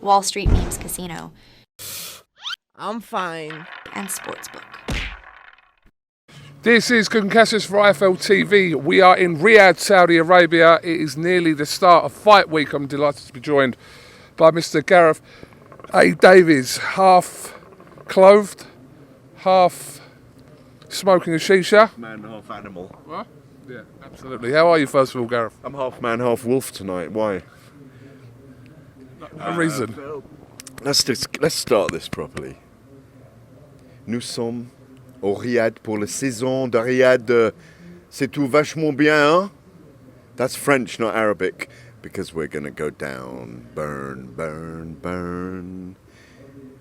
Wall Street Memes Casino, I'm fine. and Sportsbook. This is KUGAN CASSIUS for IFLTV. We are in Riyadh, Saudi Arabia. It is nearly the start of fight week. I'm delighted to be joined by Mr. GARETH A.DAVIES, half clothed, half smoking a shisha. Half man, half animal. What? Yeah, absolutely. How are you, first of all, GARETH? I'm half man, half wolf tonight. Why? No reason. Let's start this properly. Nous sommes au Riyad pour la saison de Riyad. C'est tout vachement bien, hein? That's French, not Arabic, because we're gonna go down. Burn, burn, burn.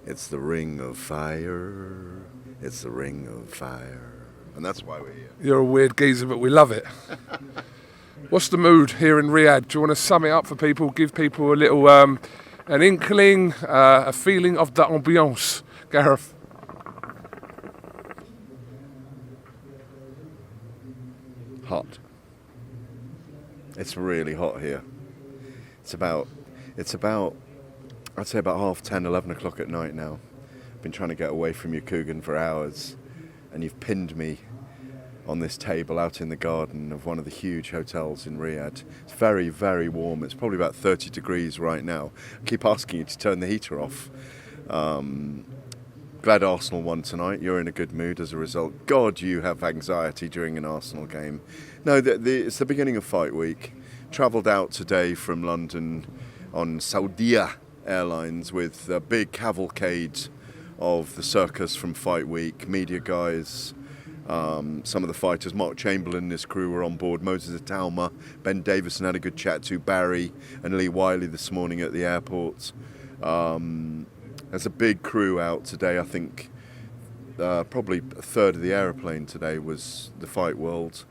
It's the ring of fire. It's the ring of fire. And that's why we're here. You're a weird geezer, but we love it. What's the mood here in Riyadh? Do you want to sum it up for people, give people a little, an inkling, a feeling of the ambiance, GARETH? Hot. It's really hot here. It's about I'd say about 10:30, 11 o'clock at night now. I've been trying to get away from you, KUGAN, for hours, and you've pinned me on this table out in the garden of one of the huge hotels in Riyadh. It's very, very warm. It's probably about 30 degrees right now. I keep asking you to turn the heater off. Glad Arsenal won tonight. You're in a good mood as a result. God, you have anxiety during an Arsenal game. No, it's the beginning of fight week. Travelled out today from London on Saudia Airlines with a big cavalcade of the circus from fight week. Media guys, some of the fighters. Mark Chamberlain and his crew were on board. Moses Atalma, Ben Davison had a good chat to. Barry and Lee Wiley this morning at the airport. There's a big crew out today. I think probably a third of the aeroplane today was the fight world,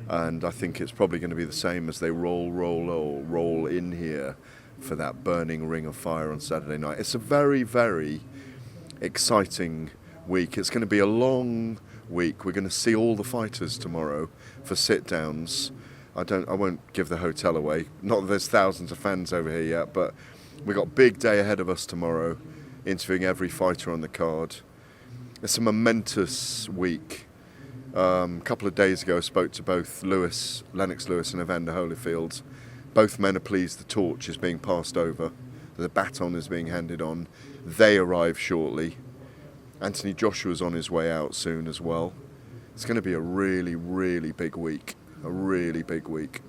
and I think it's probably going to be the same as they roll in here for that burning ring of fire on Saturday night. It's a very, very exciting week. It's going to be a long week. We're going to see all the fighters tomorrow for sit-downs. I won't give the hotel away. Not that there's thousands of fans over here yet, but we've got a big day ahead of us tomorrow, interviewing every fighter on the card. It's a momentous week. A couple of days ago I spoke to both Lennox Lewis and Evander Holyfield. Both men are pleased the torch is being passed over, the baton is being handed on. They arrive shortly. Anthony Joshua's on his way out soon as well. It's going to be a really, really big week. A really big week.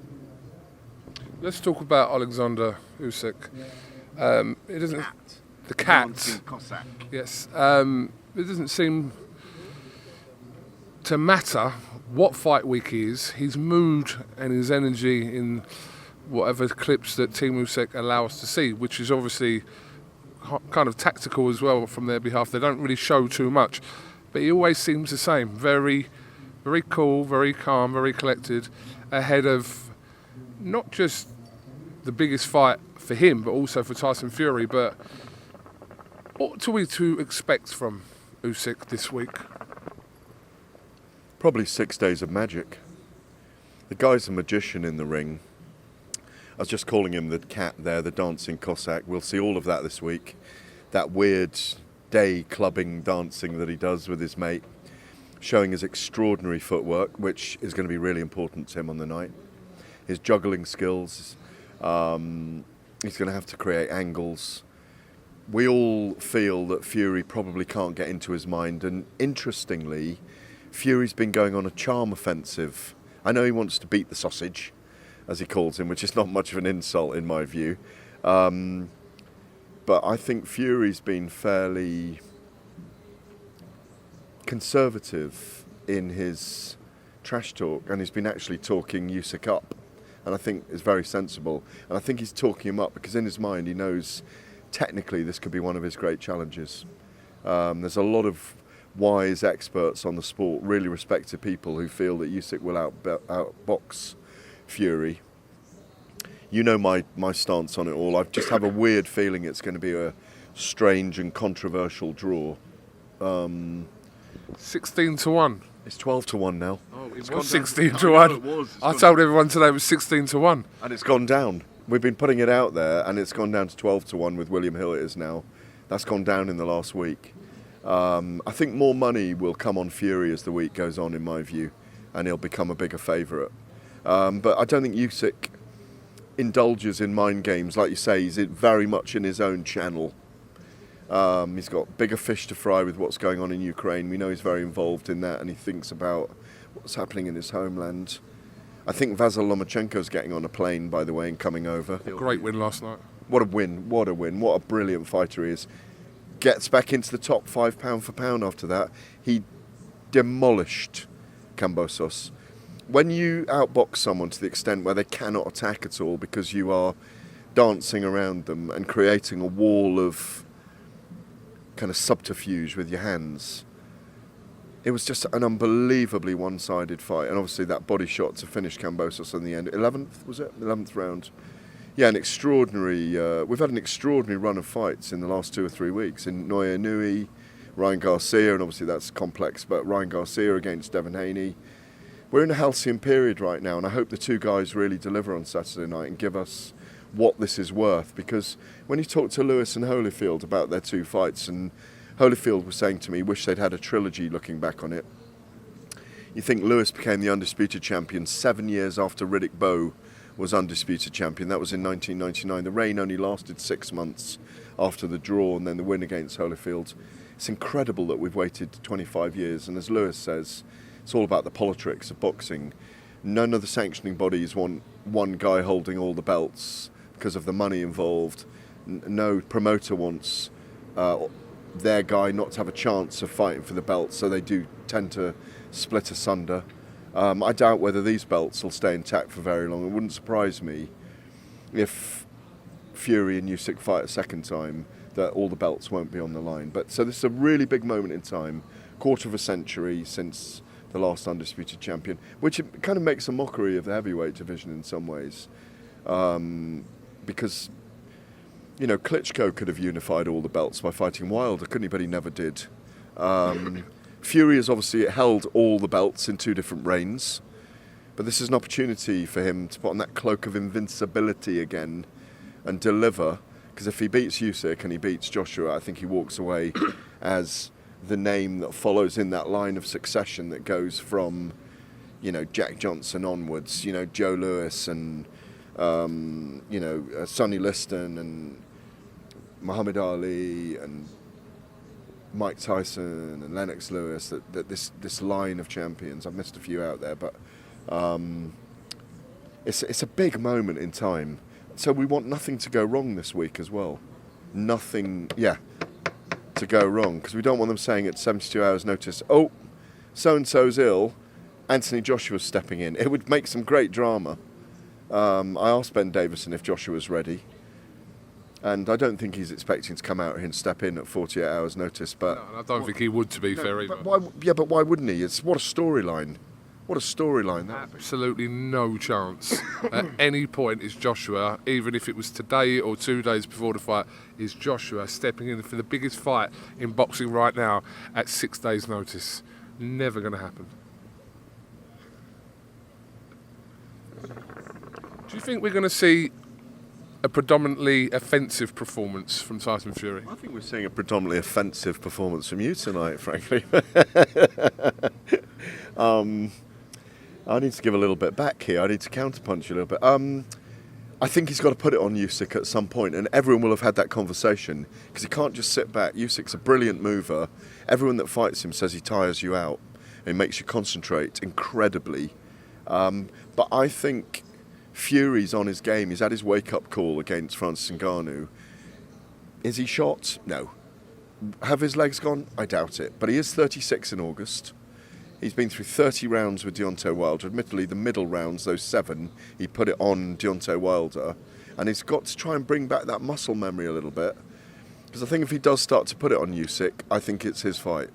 Let's talk about Alexander Usyk. It doesn't. The cat. Cossack. Yes. It doesn't seem to matter what fight week is. His mood and his energy in whatever clips that Team Usyk allow us to see, which is obviously kind of tactical as well from their behalf. They don't really show too much, but he always seems the same. Very, very cool, very calm, very collected, ahead of not just the biggest fight for him, but also for Tyson Fury. But what are we to expect from Usyk this week? Probably 6 days of magic. The guy's a magician in the ring. I was just calling him the cat there, the dancing Cossack. We'll see all of that this week. That weird day clubbing dancing that he does with his mate, showing his extraordinary footwork, which is going to be really important to him on the night. His juggling skills. He's going to have to create angles. We all feel that Fury probably can't get into his mind, and interestingly, Fury's been going on a charm offensive. I know he wants to beat the sausage, as he calls him, which is not much of an insult in my view. But I think Fury's been fairly conservative in his trash talk, and he's been actually talking Usyk up, and I think it's very sensible. And I think he's talking him up because in his mind he knows technically this could be one of his great challenges. There's a lot of wise experts on the sport, really respected people who feel that Usyk will outbox Fury. You know my stance on it all. I just have a weird feeling it's going to be a strange and controversial draw. 16-1. It's 12-1 now. Oh, it was 16-1. I told everyone today it was 16-1. And it's gone down. We've been putting it out there, and it's gone down to 12-1 with William Hill. It is now. That's gone down in the last week. I think more money will come on Fury as the week goes on, in my view, and he'll become a bigger favourite. But I don't think Usyk indulges in mind games. Like you say, he's very much in his own channel. He's got bigger fish to fry with what's going on in Ukraine. We know he's very involved in that, and he thinks about what's happening in his homeland. I think Vasyl Lomachenko's getting on a plane, by the way, and coming over. Great win last night. What a win, what a win, what a brilliant fighter he is. Gets back into the top 5 pound for pound after that. He demolished Kambosos. When you outbox someone to the extent where they cannot attack at all because you are dancing around them and creating a wall of kind of subterfuge with your hands, it was just an unbelievably one-sided fight. And obviously that body shot to finish Kambosos in the end. 11th, was it? 11th round. Yeah, an extraordinary... we've had an extraordinary run of fights in the last 2 or 3 weeks. In Noya Nui, Ryan Garcia, and obviously that's complex, but Ryan Garcia against Devin Haney. We're in a halcyon period right now, and I hope the two guys really deliver on Saturday night and give us what this is worth. Because when you talk to Lewis and Holyfield about their 2 fights, and Holyfield was saying to me, wish they'd had a trilogy looking back on it. You think Lewis became the undisputed champion 7 years after Riddick Bowe was undisputed champion. That was in 1999. The reign only lasted 6 months after the draw and then the win against Holyfield. It's incredible that we've waited 25 years. And as Lewis says, it's all about the politics of boxing. None of the sanctioning bodies want one guy holding all the belts because of the money involved. No promoter wants their guy not to have a chance of fighting for the belt, so they do tend to split asunder. I doubt whether these belts will stay intact for very long. It wouldn't surprise me if Fury and Usyk fight a second time, that all the belts won't be on the line. But so this is a really big moment in time, quarter of a century since the last undisputed champion, which it kind of makes a mockery of the heavyweight division in some ways, because you know, Klitschko could have unified all the belts by fighting Wilder, couldn't he? But he never did. Fury has obviously held all the belts in 2 different reigns, but this is an opportunity for him to put on that cloak of invincibility again and deliver, because if he beats Usyk and he beats Joshua, I think he walks away as the name that follows in that line of succession that goes from, you know, Jack Johnson onwards, you know, Joe Louis and Sonny Liston and Muhammad Ali and Mike Tyson and Lennox Lewis, that this line of champions. I've missed a few out there, but it's a big moment in time. So we want nothing to go wrong this week as well. Nothing, to go wrong, because we don't want them saying at 72 hours notice, oh, so-and-so's ill, Anthony Joshua's stepping in. It would make some great drama. I asked Ben Davison if Joshua's ready, and I don't think he's expecting to come out here and step in at 48 hours notice. But no, I don't think he would, to be fair either. But why wouldn't he? What a storyline. What a storyline that. Absolutely no chance at any point is Joshua, even if it was today or 2 days before the fight, is Joshua stepping in for the biggest fight in boxing right now at 6 days' notice. Never going to happen. Do you think we're going to see a predominantly offensive performance from Tyson Fury? I think we're seeing a predominantly offensive performance from you tonight, frankly. I need to give a little bit back here. I need to counterpunch a little bit. I think he's got to put it on Usyk at some point, and everyone will have had that conversation, because he can't just sit back. Usyk's a brilliant mover. Everyone that fights him says he tires you out and makes you concentrate incredibly. But I think Fury's on his game. He's had his wake-up call against Francis Ngannou. Is he shot? No. Have his legs gone? I doubt it. But he is 36 in August. He's been through 30 rounds with Deontay Wilder. Admittedly, the middle rounds, those 7, he put it on Deontay Wilder. And he's got to try and bring back that muscle memory a little bit. Because I think if he does start to put it on Usyk, I think it's his fight.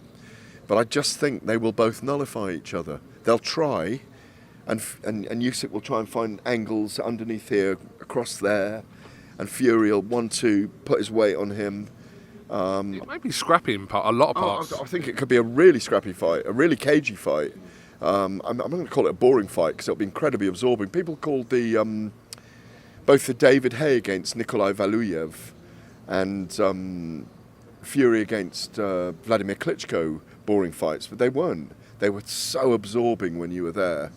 But I just think they will both nullify each other. They'll try, and Usyk will try and find angles underneath here, across there, and Fury will want to put his weight on him. It may be scrappy in a lot of parts. I think it could be a really scrappy fight, a really cagey fight. I'm not going to call it a boring fight, because it'll be incredibly absorbing. People called the both the David Haye against Nikolai Valuyev and Fury against Vladimir Klitschko boring fights, but they weren't. They were so absorbing when you were there.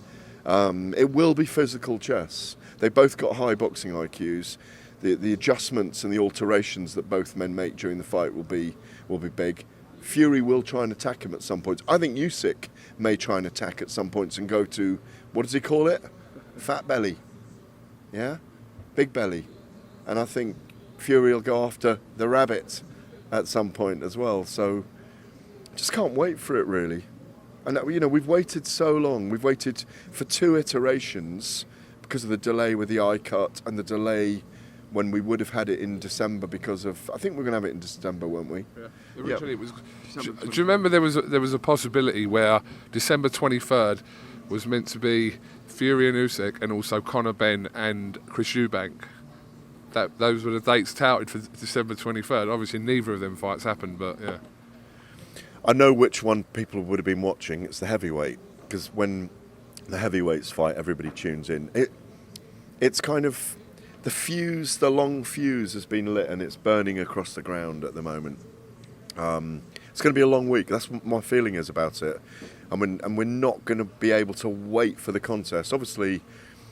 It will be physical chess. They both got high boxing IQs. The adjustments and the alterations that both men make during the fight will be big. Fury will try and attack him at some points. I think Usyk may try and attack at some points and go to, what does he call it? Fat belly. Yeah? Big belly. And I think Fury will go after the rabbit at some point as well. So just can't wait for it, really. And we've waited so long. We've waited for 2 iterations because of the delay with the eye cut and the delay when we would have had it in December because of, I think we're going to have it in December, weren't we? Yeah. Originally it was. Do you remember there was a possibility where December 23rd was meant to be Fury and Usyk and also Conor Benn and Chris Eubank? Those were the dates touted for December 23rd. Obviously neither of them fights happened, but yeah. I know which one people would have been watching. It's the heavyweight, because when the heavyweights fight, everybody tunes in. It's kind of the long fuse has been lit and it's burning across the ground at the moment. It's going to be a long week. That's what my feeling is about it. And we're not going to be able to wait for the contest. Obviously,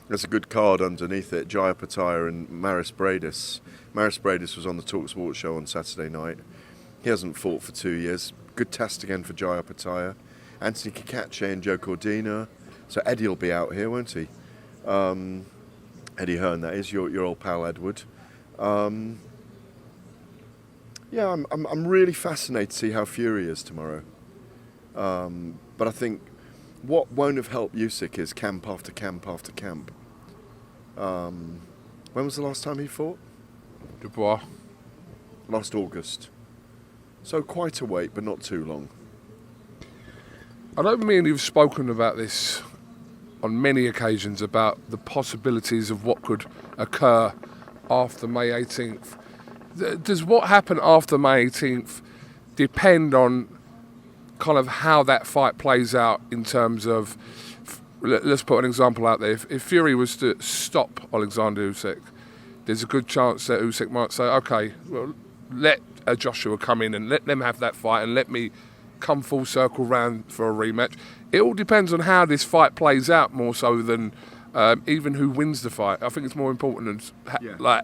there's a good card underneath it. Jaya Pataya and Maris Bradis. Maris Bradis was on the TalkSport show on Saturday night. He hasn't fought for 2 years. Good test again for Jaya Pataya. Anthony Kakache and Joe Cordina. So Eddie will be out here, won't he? Eddie Hearn, that is, your old pal Edward. Yeah, I'm really fascinated to see how Fury is tomorrow. But I think what won't have helped Usyk is camp after camp after camp. When was the last time he fought? Dubois. Last August. So quite a wait, but not too long. I know me and you've spoken about this on many occasions about the possibilities of what could occur after May 18th. Does what happen after May 18th depend on kind of how that fight plays out in terms of, let's put an example out there, if Fury was to stop Alexander Usyk, there's a good chance that Usyk might say, okay, well, let Joshua come in and let them have that fight and let me come full circle round for a rematch. It all depends on how this fight plays out more so than even who wins the fight. I think it's more important than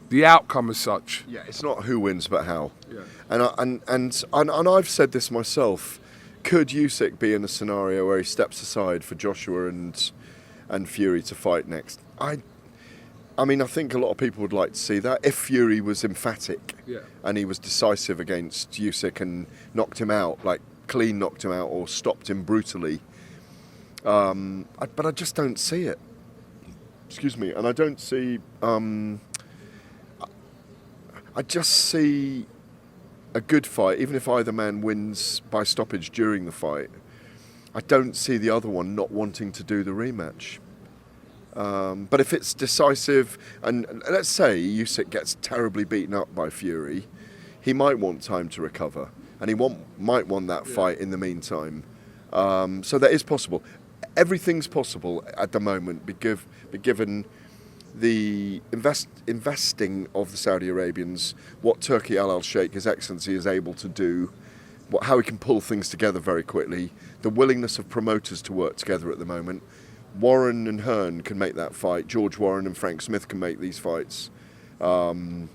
the outcome as such. Yeah, it's not who wins but how. Yeah. And I've said this myself. Could Usyk be in a scenario where he steps aside for Joshua and Fury to fight next? I mean, I think a lot of people would like to see that. If Fury was emphatic and he was decisive against Usyk and knocked him out, like clean knocked him out or stopped him brutally. But I just don't see it. Excuse me. And I don't see... I just see a good fight, even if either man wins by stoppage during the fight. I don't see the other one not wanting to do the rematch. But if it's decisive, and let's say Usyk gets terribly beaten up by Fury, he might want time to recover, and he might want that fight in the meantime. So that is possible. Everything's possible at the moment, given the investing of the Saudi Arabians, what Turki Al Sheikh, His Excellency, is able to do, how he can pull things together very quickly, the willingness of promoters to work together at the moment. Warren and Hearn can make that fight. George Warren and Frank Smith can make these fights. So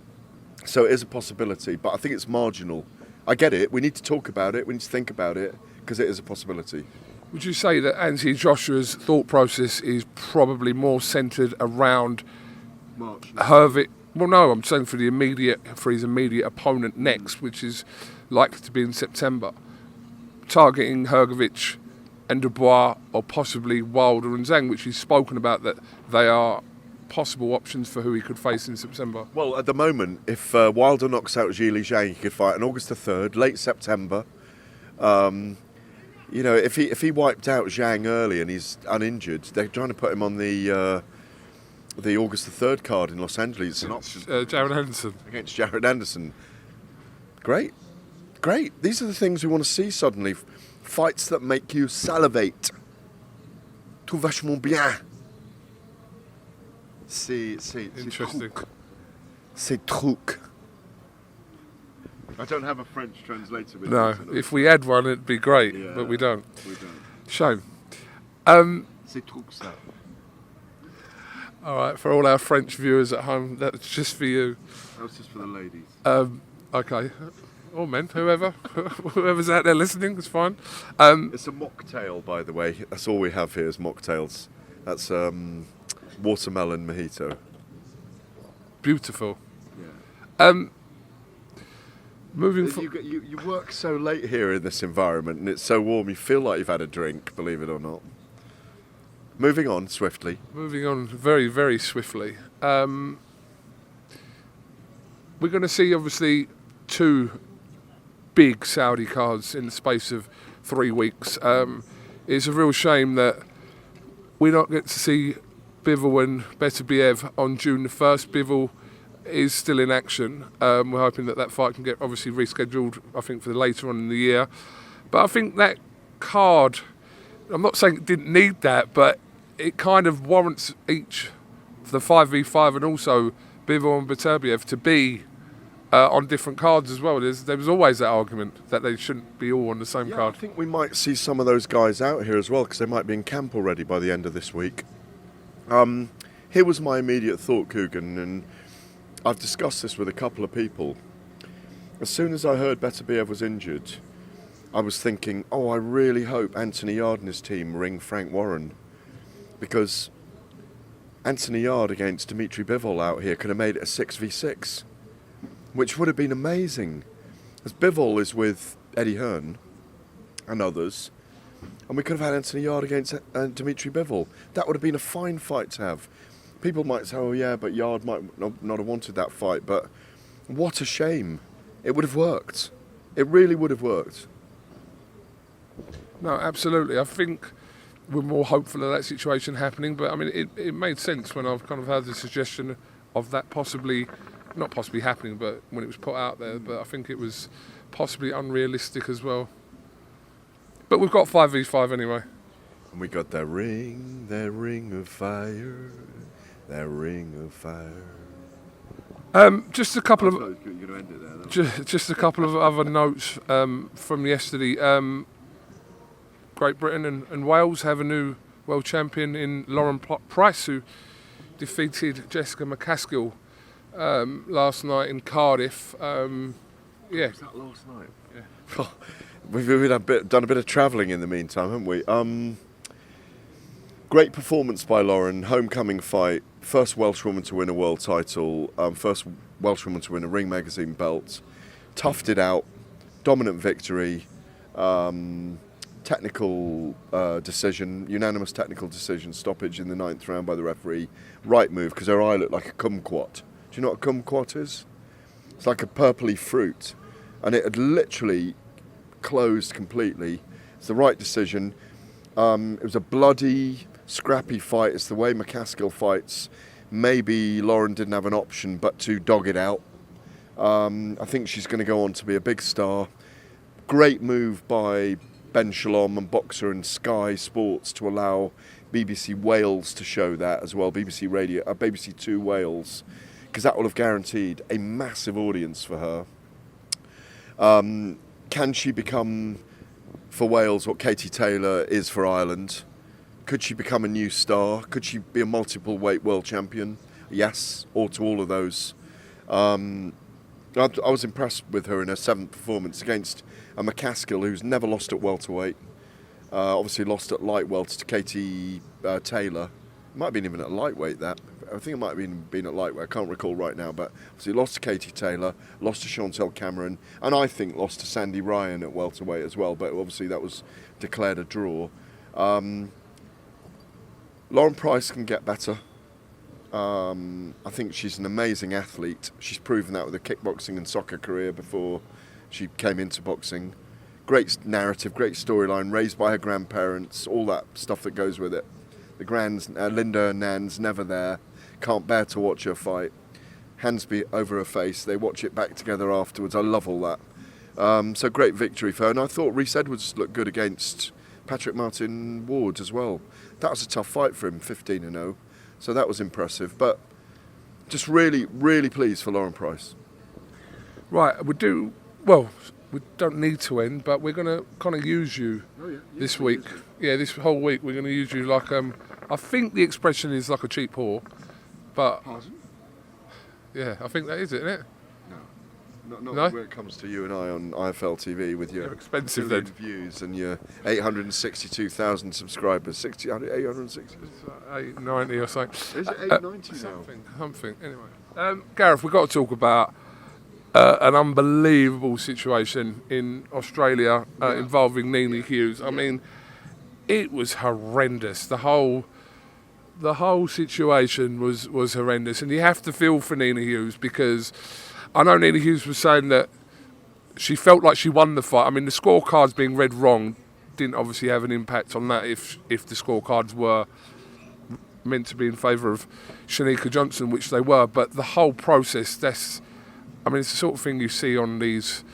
it is a possibility, but I think it's marginal. I get it. We need to talk about it. We need to think about it, because it is a possibility. Would you say that Anthony Joshua's thought process is probably more centred around Hervik? Well, no, I'm saying for his immediate opponent next, which is likely to be in September, targeting Hrgovic and Dubois, or possibly Wilder and Zhang, which he's spoken about that they are possible options for who he could face in September. Well, at the moment, if Wilder knocks out Zhili Zhang, he could fight on August the 3rd, late September. You know, if he wiped out Zhang early and he's uninjured, they're trying to put him on the August the 3rd card in Los Angeles. It's an option. Jared Anderson. Against Jared Anderson. Great. These are the things we want to see suddenly. Fights that make you salivate. Tout vachement bien. Interesting. C'est truc. I don't have a French translator with No, me tonight. if we had one, it'd be great, Yeah, but we don't. We don't. Shame. C'est truc ça. All right, for all our French viewers at home, that's just for you. That was just for the ladies. Okay. Or men, whoever's out there listening, it's fine. It's a mocktail, by the way. That's all we have here is mocktails. That's watermelon mojito. Beautiful. Yeah. Moving forward. You work so late here in this environment, and it's so warm. You feel like you've had a drink, believe it or not. Moving on swiftly. Moving on very, very swiftly. We're going to see, obviously, 2 big Saudi cards in the space of 3 weeks. It's a real shame that we don't get to see Bivel and Beterbiev on June the 1st. Bivel is still in action. We're hoping that fight can get obviously rescheduled, I think, for later on in the year. But I think that card, I'm not saying it didn't need that, but it kind of warrants each, the 5v5 and also Bivel and Beterbiev, to be on different cards as well. There was always that argument that they shouldn't be all on the same card. I think we might see some of those guys out here as well, because they might be in camp already by the end of this week. Here was my immediate thought, Kugan, and I've discussed this with a couple of people. As soon as I heard Beterbiev was injured, I was thinking, I really hope Anthony Yarden and his team ring Frank Warren, because Anthony Yarden against Demitri Bivel out here could have made it a 6v6, which would have been amazing, as Bivel is with Eddie Hearn and others, and we could have had Anthony Yarden against Demitri Bivel. That would have been a fine fight to have. People might say, but Yard might not have wanted that fight, but what a shame. It would have worked. It really would have worked. No, absolutely. I think we're more hopeful of that situation happening, but I mean, it made sense when I've kind of had the suggestion of that not possibly happening, but when it was put out there, but I think it was possibly unrealistic as well. But we've got 5v5 anyway. And we got that ring of fire, that ring of fire. Just a couple of You're going to end it there. just a couple of other notes from yesterday. Great Britain and Wales have a new world champion in Lauren Price, who defeated Jessica McCloskey last night in Cardiff. Was that last night? Yeah. We've done a bit of travelling in the meantime, haven't we? Great performance by Lauren, homecoming fight, first Welsh woman to win a world title, first Welsh woman to win a Ring Magazine belt, toughed it out, dominant victory, technical decision, unanimous technical decision, stoppage in the 9th round by the referee, right move, because her eye looked like a kumquat. Do you know what a kumquat is? It's like a purpley fruit, and it had literally closed completely. It's the right decision. It was a bloody, scrappy fight. It's the way McCloskey fights. Maybe Lauren didn't have an option but to dog it out. I think she's going to go on to be a big star. Great move by Ben Shalom and Boxer and Sky Sports to allow BBC Wales to show that as well. BBC Radio, BBC 2 Wales, because that will have guaranteed a massive audience for her. Can she become for Wales what Katie Taylor is for Ireland? Could she become a new star? Could she be a multiple weight world champion? Yes, or to all of those. I was impressed with her in her 7th performance against a McCloskey who's never lost at welterweight. Obviously lost at light welter to Katie Taylor. Might have been even at lightweight that. I think it might have been at lightweight. I can't recall right now. But obviously lost to Katie Taylor, lost to Chantel Cameron, and I think lost to Sandy Ryan at welterweight as well. But obviously that was declared a draw. Lauren Price can get better. I think she's an amazing athlete. She's proven that with a kickboxing and soccer career before she came into boxing. Great narrative, great storyline, raised by her grandparents, all that stuff that goes with it. The grands, Linda and Nan's never there, can't bear to watch her fight. Hands be over her face, they watch it back together afterwards. I love all that. So great victory for her. And I thought Rhys Edwards looked good against Patrick Martin Ward as well. That was a tough fight for him, 15-0. So that was impressive. But just really, really pleased for Lauren Price. Right, we don't need to end, but we're going to kind of use you this week. Yeah, this whole week we're going to use you like, I think the expression is like a cheap whore, but... Pardon? Yeah, I think that is it, isn't it? Not No? when it comes to you and I on IFLTV with your You're expensive million then. views and your 862,000 subscribers. 860? 890 or something. Is it 890 now? Something. Anyway, Gareth, we've got to talk about an unbelievable situation in Australia involving Nina Hughes. I mean, it was horrendous. The whole situation was horrendous, and you have to feel for Nina Hughes, because I know Nina Hughes was saying that she felt like she won the fight. I mean, the scorecards being read wrong didn't obviously have an impact on that if the scorecards were meant to be in favour of Shanika Johnson, which they were. But the whole process, it's the sort of thing you see on these...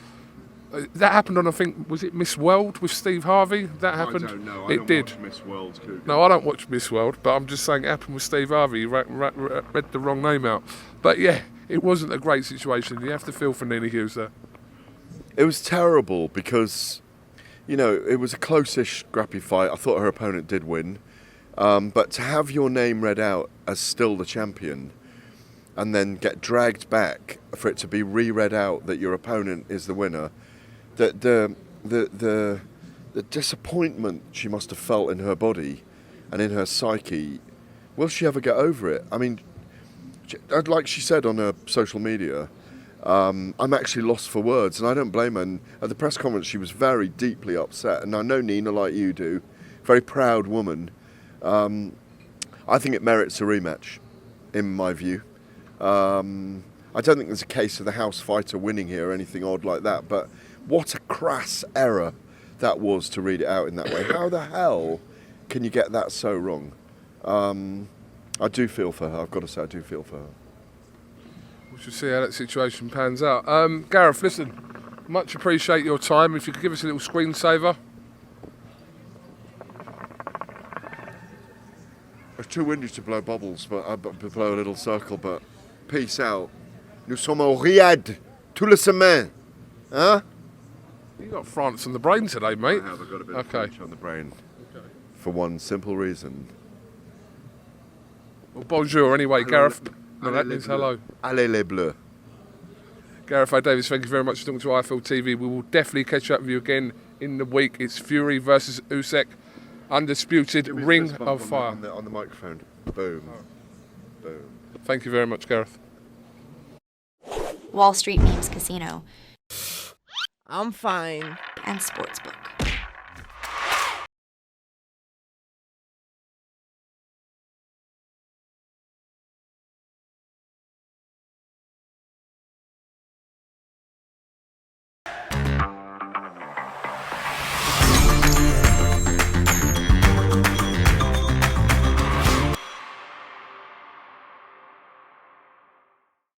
that happened on, I think, was it Miss World with Steve Harvey? That happened? I don't know. It don't did. watch Miss World, KUGAN. No, I don't watch Miss World, but I'm just saying it happened with Steve Harvey. He read the wrong name out. But yeah, it wasn't a great situation. You have to feel for Nina Hughes there. It was terrible because, it was a close-ish, scrappy fight. I thought her opponent did win. But to have your name read out as still the champion and then get dragged back for it to be re-read out that your opponent is the winner, the disappointment she must have felt in her body and in her psyche, will she ever get over it? I mean, like she said on her social media, I'm actually lost for words, and I don't blame her. And at the press conference, she was very deeply upset, and I know Nina, like you do, very proud woman. I think it merits a rematch, in my view. I don't think there's a case of the house fighter winning here or anything odd like that, but what a crass error that was to read it out in that way. How the hell can you get that so wrong? I do feel for her, I've got to say, I do feel for her. We shall see how that situation pans out. Gareth, listen, much appreciate your time. If you could give us a little screensaver. It's too windy to blow bubbles, but I blow a little circle, but peace out. Nous sommes au Riyad, toute la semaine. Huh? You got France on the brain today, mate. I have, I've got a bit of Okay. French on the brain. Okay. For one simple reason. Well, bonjour anyway, Hello. Gareth. No, Allez that les means bleus. hello. Allez les bleus. Gareth A.Davies, thank you very much for talking to IFLTV. We will definitely catch up with you again in the week. It's Fury versus Usyk. Undisputed Give me a Ring fist bump of Fire. on the microphone. Boom. Boom. Thank you very much, Gareth. Wall Street Memes Casino I'm fine. and Sportsbook.